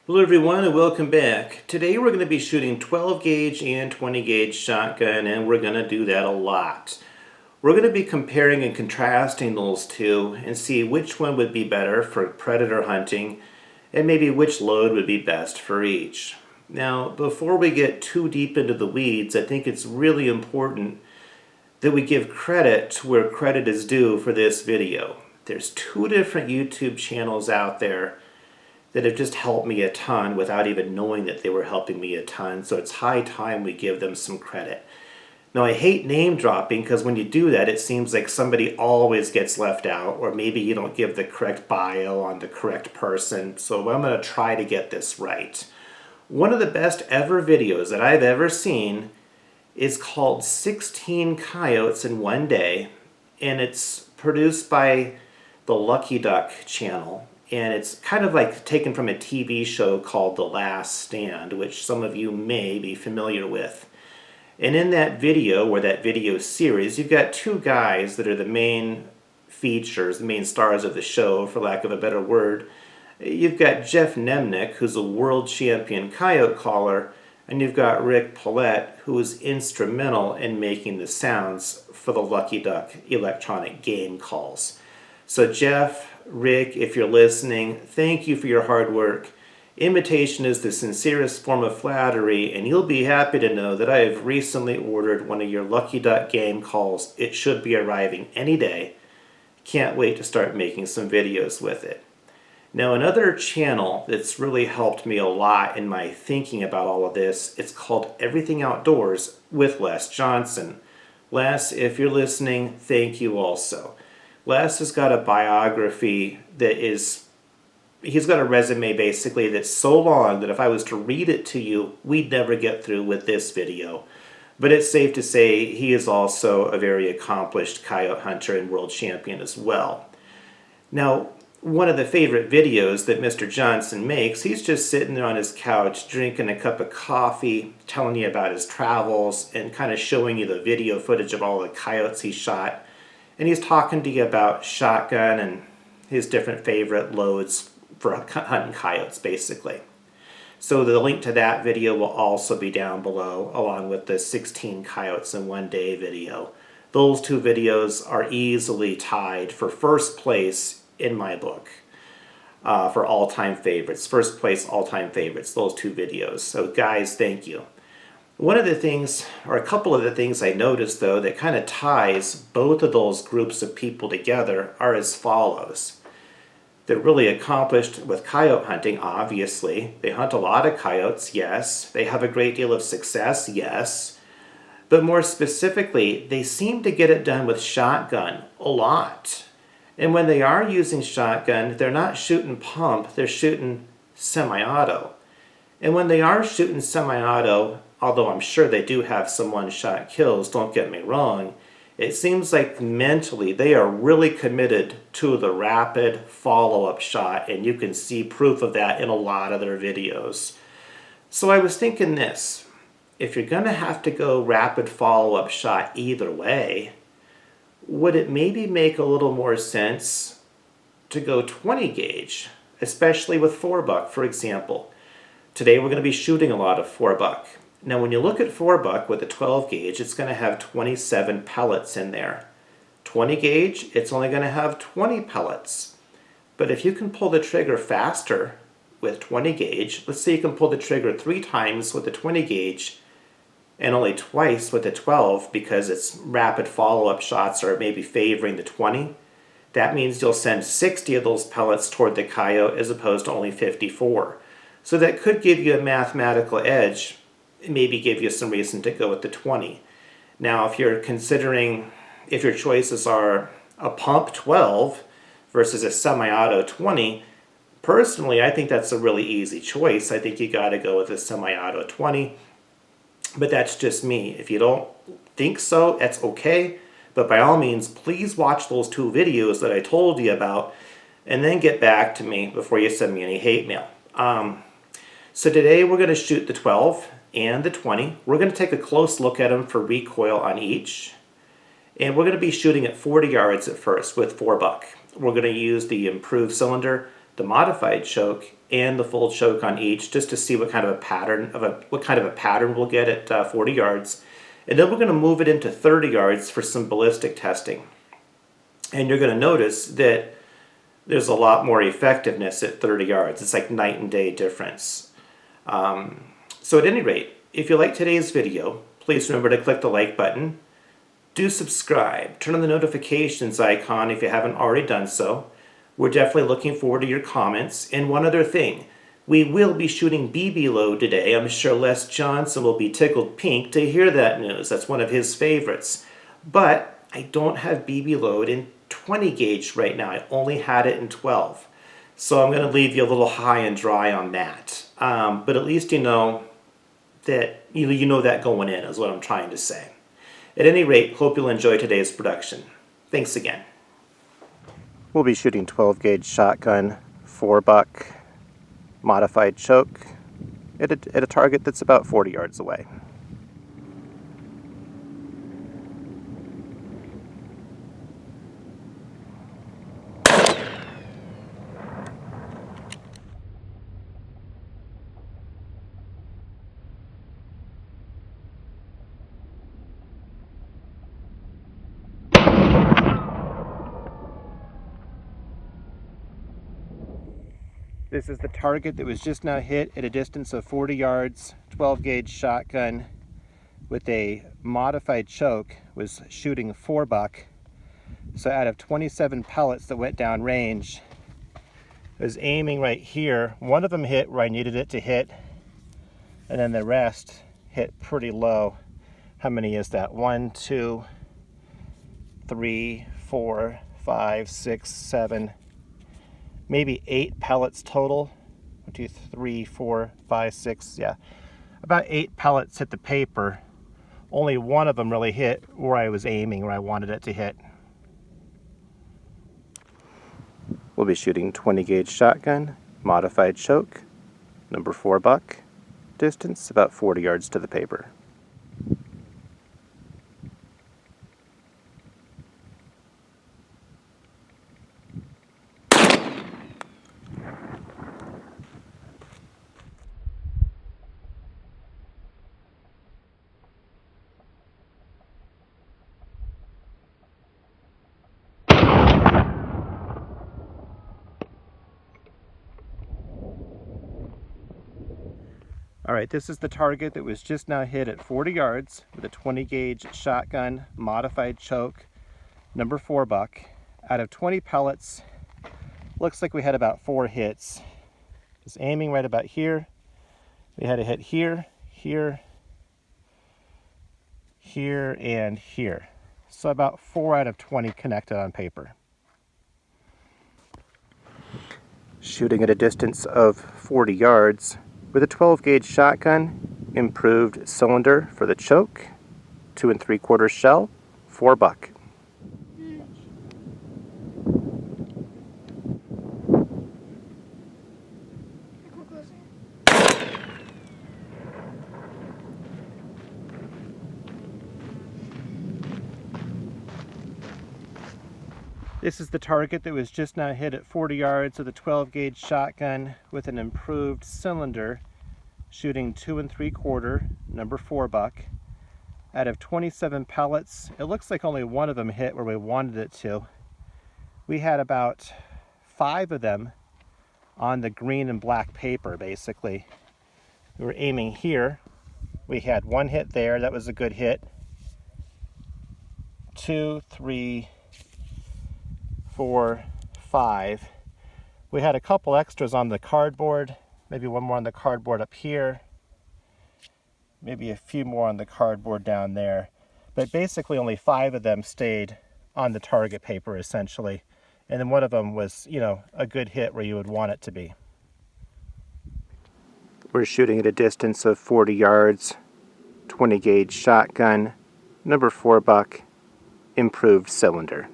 Hello everyone and welcome back. Today we're going to be shooting 12 gauge and 20 gauge shotgun, and we're going to do that a lot. We're going to be comparing and contrasting those two and see which one would be better for predator hunting and maybe which load would be best for each. Now, before we get too deep into the weeds, I think it's really important that we give credit to where credit is due for this video. There's two different YouTube channels out there that have just helped me a ton without even knowing that they were helping me a ton, so it's high time we give them some credit. Now, I hate name dropping because when you do that, it seems like somebody always gets left out, or maybe you don't give the correct bio on the correct person, so I'm going to try to get this right. One of the best ever videos that I've ever seen is called 16 Coyotes in One Day, and it's produced by the Lucky Duck channel. And it's kind of like taken from a TV show called The Last Stand, which some of you may be familiar with. And in that video, or that video series, you've got two guys that are the main features, the main stars of the show, for lack of a better word. You've got Jeff Nemnick, who's a world champion coyote caller, and you've got Rick Paulette, who was instrumental in making the sounds for the Lucky Duck electronic game calls. So Jeff, Rick, if you're listening, thank you for your hard work. Imitation is the sincerest form of flattery, and you'll be happy to know that I have recently ordered one of your Lucky Duck game calls. It should be arriving any day. Can't wait to start making some videos with it. Now, another channel that's really helped me a lot in my thinking about all of this, it's called Everything Outdoors with Les Johnson. Les, if you're listening, thank you also. Les has got a biography that he's got a resume basically that's so long that if I was to read it to you, we'd never get through with this video. But it's safe to say he is also a very accomplished coyote hunter and world champion as well. Now, one of the favorite videos that Mr. Johnson makes, he's just sitting there on his couch drinking a cup of coffee, telling you about his travels and kind of showing you the video footage of all the coyotes he shot. And he's talking to you about shotgun and his different favorite loads for hunting coyotes, basically. So the link to that video will also be down below, along with the 16 Coyotes in One Day video. Those two videos are easily tied for first place in my book for all-time favorites. First place all-time favorites, those two videos. So guys, thank you. One of the things, or a couple of the things I noticed though that kind of ties both of those groups of people together are as follows. They're really accomplished with coyote hunting, obviously. They hunt a lot of coyotes, yes. They have a great deal of success, yes. But more specifically, they seem to get it done with shotgun a lot. And when they are using shotgun, they're not shooting pump, they're shooting semi-auto. And when they are shooting semi-auto, although I'm sure they do have some one-shot kills, don't get me wrong, it seems like mentally they are really committed to the rapid follow-up shot, and you can see proof of that in a lot of their videos. So I was thinking this, if you're going to have to go rapid follow-up shot either way, would it maybe make a little more sense to go 20 gauge, especially with 4-buck, for example? Today we're going to be shooting a lot of 4-buck. Now when you look at 4-buck with a 12 gauge, it's going to have 27 pellets in there. 20 gauge, it's only going to have 20 pellets. But if you can pull the trigger faster with 20 gauge, let's say you can pull the trigger 3 times with the 20 gauge and only twice with the 12 because its rapid follow-up shots are maybe favoring the 20, that means you'll send 60 of those pellets toward the coyote as opposed to only 54. So that could give you a mathematical edge, maybe give you some reason to go with the 20. Now, if you're considering, if your choices are a pump 12 versus a semi-auto 20, personally, I think that's a really easy choice. I think you got to go with a semi-auto 20, but that's just me. If you don't think so, that's okay. But by all means, please watch those two videos that I told you about and then get back to me before you send me any hate mail. So today we're going to shoot the 12 and the 20. We're going to take a close look at them for recoil on each. And we're going to be shooting at 40 yards at first with 4-buck. We're going to use the improved cylinder the modified choke and the full choke on each, just to see what kind of a pattern we'll get at 40 yards. And then we're going to move it into 30 yards for some ballistic testing. And you're going to notice that there's a lot more effectiveness at 30 yards. It's like night and day difference. So at any rate, if you like today's video, please remember to click the like button. Do subscribe. Turn on the notifications icon if you haven't already done so. We're definitely looking forward to your comments. And one other thing, we will be shooting BB load today. I'm sure Les Johnson will be tickled pink to hear that news. That's one of his favorites. But I don't have BB load in 20 gauge right now. I only had it in 12. So I'm going to leave you a little high and dry on that. But at least you know that you know that going in is what I'm trying to say. At any rate, hope you'll enjoy today's production. Thanks again. We'll be shooting 12 gauge shotgun, 4-buck, modified choke at a target that's about 40 yards away. This is the target that was just now hit at a distance of 40 yards, 12 gauge shotgun with a modified choke, was shooting 4-buck. So out of 27 pellets that went down range, I was aiming right here. One of them hit where I needed it to hit, and then the rest hit pretty low. How many is that? 1, 2, 3, 4, 5, 6, 7, maybe 8 pellets total. 1, 2, 3, 4, 5, 6, yeah. About 8 pellets hit the paper. Only one of them really hit where I was aiming, where I wanted it to hit. We'll be shooting 20 gauge shotgun, modified choke, number 4-buck, distance about 40 yards to the paper. All right, this is the target that was just now hit at 40 yards with a 20 gauge shotgun, modified choke, number 4-buck. Out of 20 pellets, looks like we had about 4 hits. Just aiming right about here. We had a hit here, here, here, and here. So about 4 out of 20 connected on paper. Shooting at a distance of 40 yards, with a 12 gauge shotgun, improved cylinder for the choke, 2 3/4 shell, 4-buck. This is the target that was just now hit at 40 yards with a 12 gauge shotgun with an improved cylinder, shooting 2 3/4, number 4-buck. Out of 27 pellets, it looks like only one of them hit where we wanted it to. We had about 5 of them on the green and black paper, basically. We were aiming here. We had 1 hit there, that was a good hit. 2, 3, 4, 5. We had a couple extras on the cardboard, maybe one more on the cardboard up here, maybe a few more on the cardboard down there. But basically only 5 of them stayed on the target paper, essentially. And then one of them was, you know, a good hit where you would want it to be. We're shooting at a distance of 40 yards, 20 gauge shotgun, number 4-buck, improved cylinder.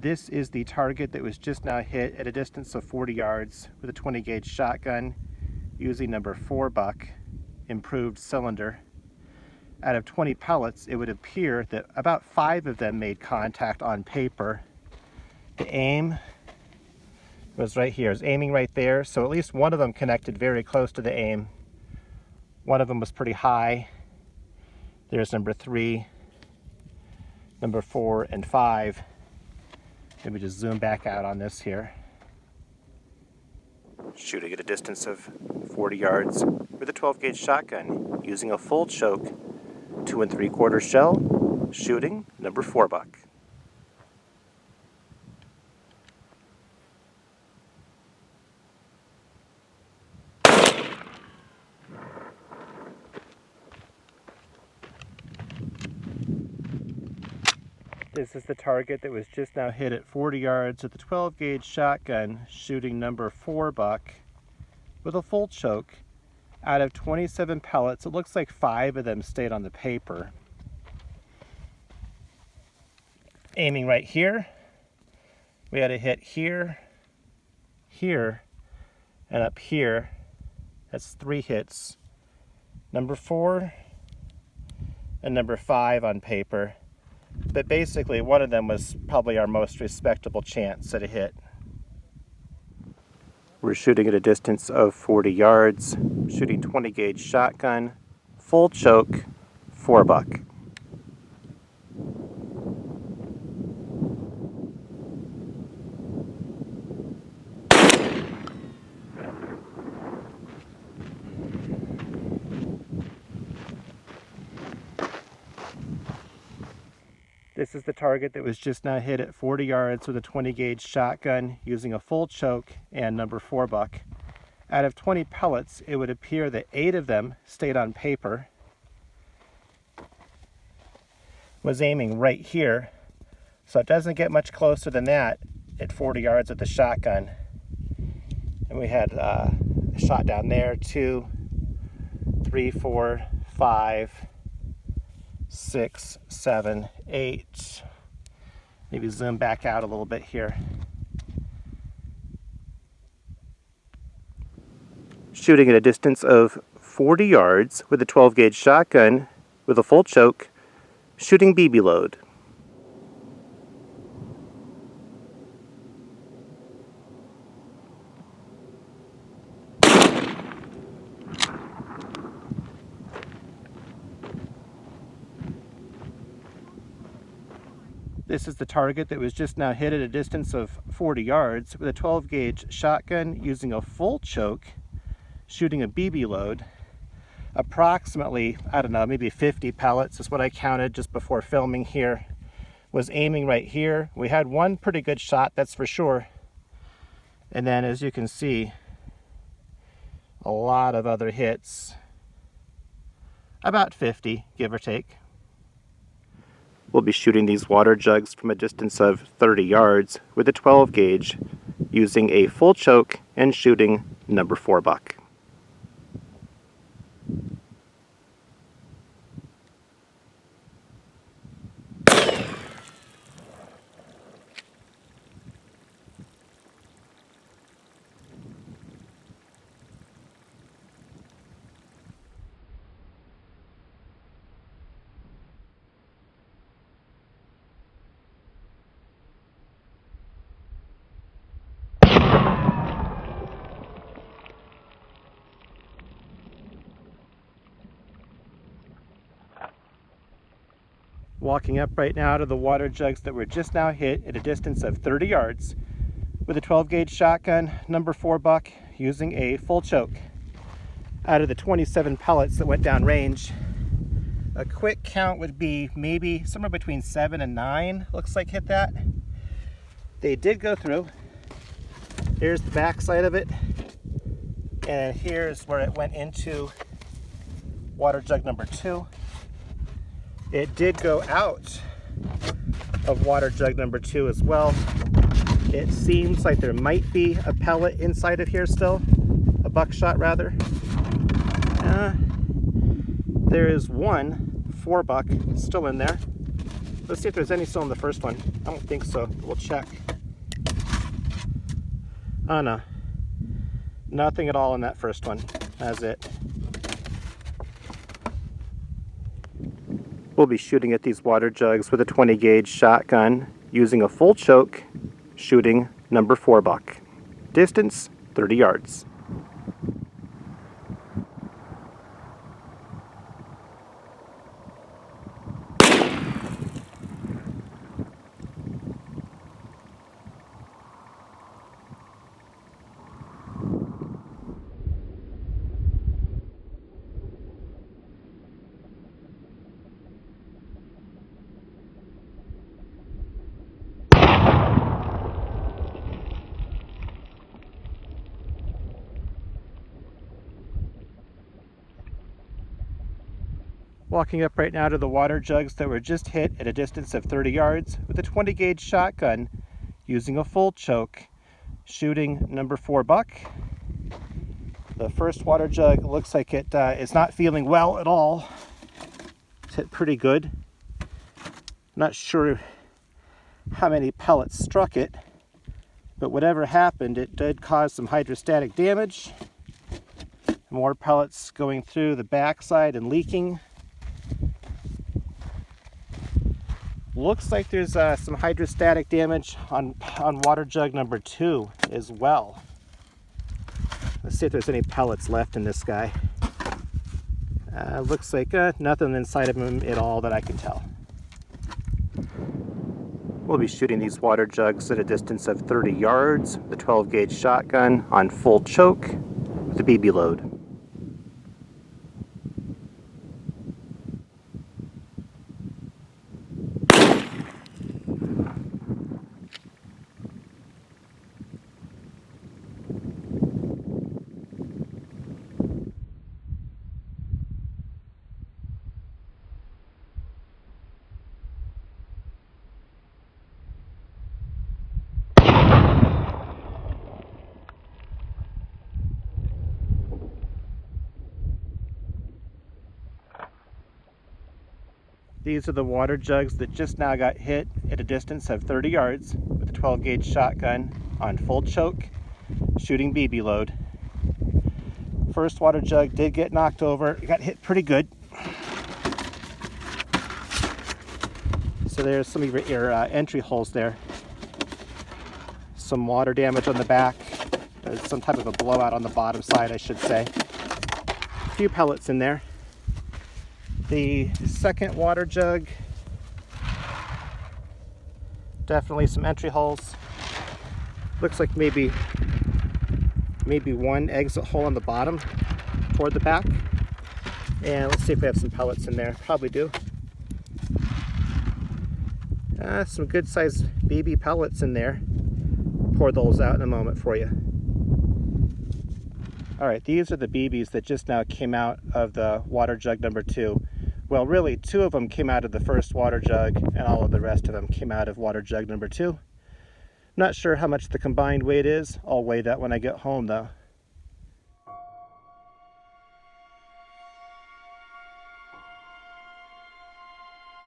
This is the target that was just now hit at a distance of 40 yards with a 20 gauge shotgun using number 4-buck, improved cylinder. Out of 20 pellets, it would appear that about 5 of them made contact on paper. The aim was right here. It was aiming right there, so at least one of them connected very close to the aim. One of them was pretty high. There's number 3, number 4, and 5. Maybe just zoom back out on this here. Shooting at a distance of 40 yards with a 12 gauge shotgun using a full choke 2 3/4 shell, shooting number 4 buck. This is the target that was just now hit at 40 yards with a 12 gauge shotgun, shooting number 4 buck with a full choke. Out of 27 pellets, it looks like 5 of them stayed on the paper. Aiming right here, we had a hit here, here, and up here. That's 3 hits. Number 4 and number 5 on paper. But basically, one of them was probably our most respectable chance at a hit. We're shooting at a distance of 40 yards, shooting 20 gauge shotgun, full choke, 4 buck. This is the target that was just now hit at 40 yards with a 20 gauge shotgun using a full choke and number 4 buck. Out of 20 pellets, it would appear that 8 of them stayed on paper. Was aiming right here, so it doesn't get much closer than that at 40 yards with the shotgun. And we had a shot down there, 2, 3, 4, 5, 6, 7, 8. Maybe zoom back out a little bit here. Shooting at a distance of 40 yards with a 12 gauge shotgun with a full choke, shooting BB load. This is the target that was just now hit at a distance of 40 yards with a 12 gauge shotgun using a full choke, shooting a BB load. Approximately, I don't know, maybe 50 pellets is what I counted just before filming here. Was aiming right here. We had one pretty good shot, that's for sure. And then as you can see, a lot of other hits. About 50, give or take. We'll be shooting these water jugs from a distance of 30 yards with a 12 gauge using a full choke and shooting number 4 buck. Walking up right now to the water jugs that were just now hit at a distance of 30 yards with a 12 gauge shotgun, number 4 buck, using a full choke. Out of the 27 pellets that went down range, a quick count would be maybe somewhere between 7 and 9, looks like hit that. They did go through. Here's the back side of it, and here's where it went into water jug number 2. It did go out of water jug number 2 as well. It seems like there might be a pellet inside of here still, a buckshot rather. There is one 4 buck still in there. Let's see if there's any still in the first one. I don't think so, but we'll check. Oh no, nothing at all in that first one. That's it. We'll be shooting at these water jugs with a 20 gauge shotgun using a full choke, shooting number 4 buck. Distance 30 yards. Walking up right now to the water jugs that were just hit at a distance of 30 yards with a 20 gauge shotgun using a full choke, shooting number 4 buck. The first water jug looks like it is not feeling well at all. It's hit pretty good. Not sure how many pellets struck it, but whatever happened, it did cause some hydrostatic damage. More pellets going through the backside and leaking. Looks like there's some hydrostatic damage on water jug number 2 as well. Let's see if there's any pellets left in this guy. Looks like nothing inside of him at all that I can tell. We'll be shooting these water jugs at a distance of 30 yards with a 12 gauge shotgun on full choke with a BB load. These are the water jugs that just now got hit at a distance of 30 yards with a 12 gauge shotgun on full choke, shooting BB load. First water jug did get knocked over. It got hit pretty good. So there's some of your entry holes there. Some water damage on the back. There's some type of a blowout on the bottom side, I should say. A few pellets in there. The second water jug, definitely some entry holes. Looks like maybe one exit hole on the bottom toward the back. And let's see if we have some pellets in there. Probably do. Some good sized BB pellets in there. Pour those out in a moment for you. Alright, these are the BBs that just now came out of the water jug number 2. Well, really, 2 of them came out of the first water jug, and all of the rest of them came out of water jug number 2. Not sure how much the combined weight is. I'll weigh that when I get home, though.